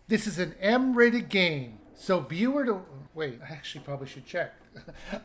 This is an M-rated game, so viewer to... Wait, I actually probably should check.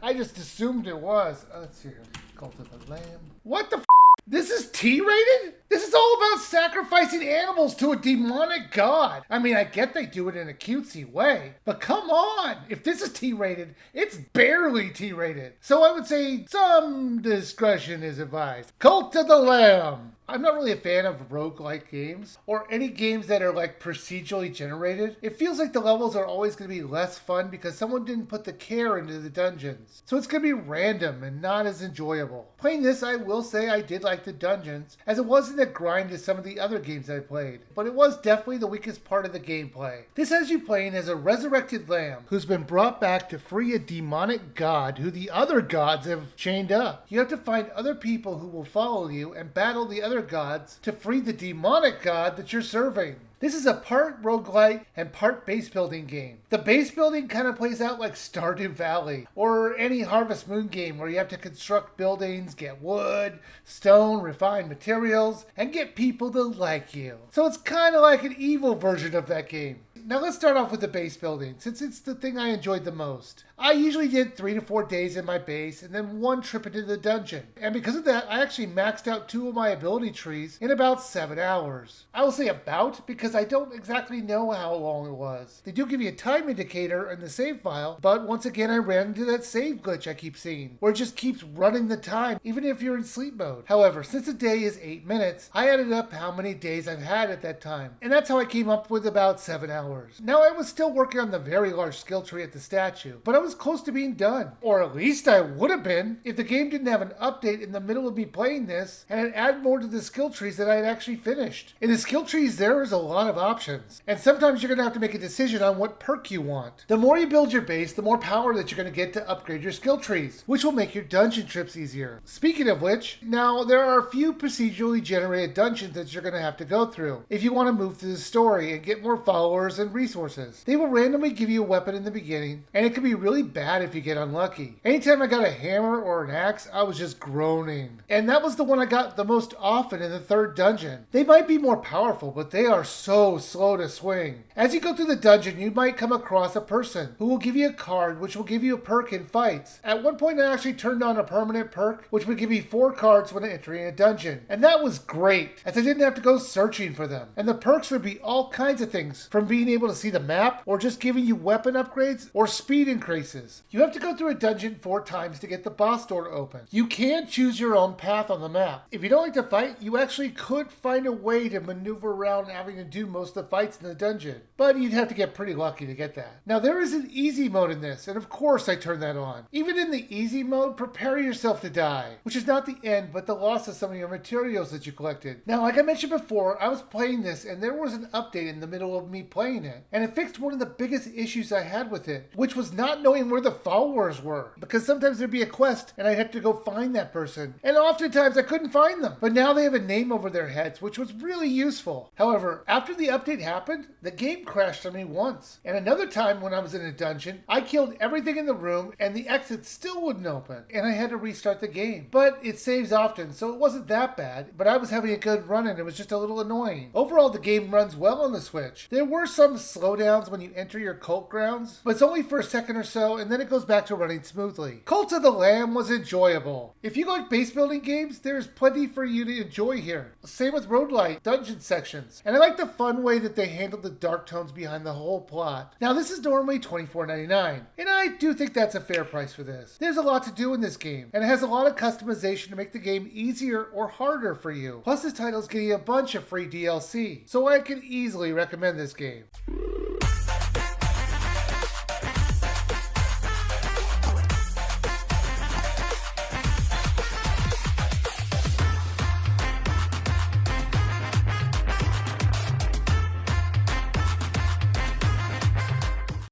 I just assumed it was. Let's see here. Cult of the Lamb. What the f***? This is T-rated? This is all about sacrificing animals to a demonic god. I mean, I get they do it in a cutesy way, but come on. If this is T-rated, it's barely T-rated. So I would say some discretion is advised. Cult of the Lamb. I'm not really a fan of roguelike games, or any games that are like procedurally generated. It feels like the levels are always going to be less fun because someone didn't put the care into the dungeons. So it's going to be random and not as enjoyable. Playing this, I will say I did like the dungeons, as it wasn't a grind as some of the other games I played, but it was definitely the weakest part of the gameplay. This has you playing as a resurrected lamb who's been brought back to free a demonic god who the other gods have chained up. You have to find other people who will follow you and battle the other gods to free the demonic god that you're serving. This is a part roguelite and part base building game. The base building kind of plays out like Stardew Valley or any Harvest Moon game where you have to construct buildings, get wood, stone, refine materials, and get people to like you. So it's kind of like an evil version of that game. Now let's start off with the base building, since it's the thing I enjoyed the most. I usually did 3 to 4 days in my base and then 1 trip into the dungeon. And because of that, I actually maxed out 2 of my ability trees in about 7 hours. I will say about because I don't exactly know how long it was. They do give you a time indicator in the save file, but once again I ran into that save glitch I keep seeing, where it just keeps running the time even if you're in sleep mode. However, since a day is 8 minutes, I added up how many days I've had at that time. And that's how I came up with about 7 hours. Now I was still working on the very large skill tree at the statue, but I was close to being done. Or at least I would have been if the game didn't have an update in the middle of me playing this and it added more to the skill trees that I had actually finished. In the skill trees there is a lot of options, and sometimes you're going to have to make a decision on what perk you want. The more you build your base, the more power that you're going to get to upgrade your skill trees, which will make your dungeon trips easier. Speaking of which, now there are a few procedurally generated dungeons that you're going to have to go through if you want to move through the story and get more followers and resources. They will randomly give you a weapon in the beginning, and it can be really bad if you get unlucky. Anytime I got a hammer or an axe, I was just groaning. And that was the one I got the most often in the 3rd dungeon. They might be more powerful, but they are so slow to swing. As you go through the dungeon, you might come across a person who will give you a card, which will give you a perk in fights. At one point, I actually turned on a permanent perk, which would give me 4 cards when entering a dungeon. And that was great, as I didn't have to go searching for them. And the perks would be all kinds of things, from being able to see the map, or just giving you weapon upgrades, or speed increases. You have to go through a dungeon 4 times to get the boss door to open. You can choose your own path on the map. If you don't like to fight, you actually could find a way to maneuver around having to do most of the fights in the dungeon, but you'd have to get pretty lucky to get that. Now there is an easy mode in this, and of course I turned that on. Even in the easy mode, prepare yourself to die, which is not the end, but the loss of some of your materials that you collected. Now, like I mentioned before, I was playing this and there was an update in the middle of me playing it, and it fixed one of the biggest issues I had with it, which was not knowing where the followers were, because sometimes there'd be a quest and I'd have to go find that person, and oftentimes I couldn't find them. But now they have a name over their heads, which was really useful. However, after the update happened, the game crashed on me once, and another time when I was in a dungeon, I killed everything in the room and the exit still wouldn't open, and I had to restart the game. But it saves often, so it wasn't that bad, but I was having a good run and it was just a little annoying. Overall, the game runs well on the Switch. There were some slowdowns when you enter your cult grounds, but it's only for a second or so, and then it goes back to running smoothly. Cult of the Lamb was enjoyable. If you like base building games, there's plenty for you to enjoy here. Same with roguelite dungeon sections, and I like the fun way that they handled the dark tones behind the whole plot. Now this is normally $24.99, and I do think that's a fair price for this. There's a lot to do in this game, and it has a lot of customization to make the game easier or harder for you. Plus this title's getting a bunch of free DLC, so I can easily recommend this game.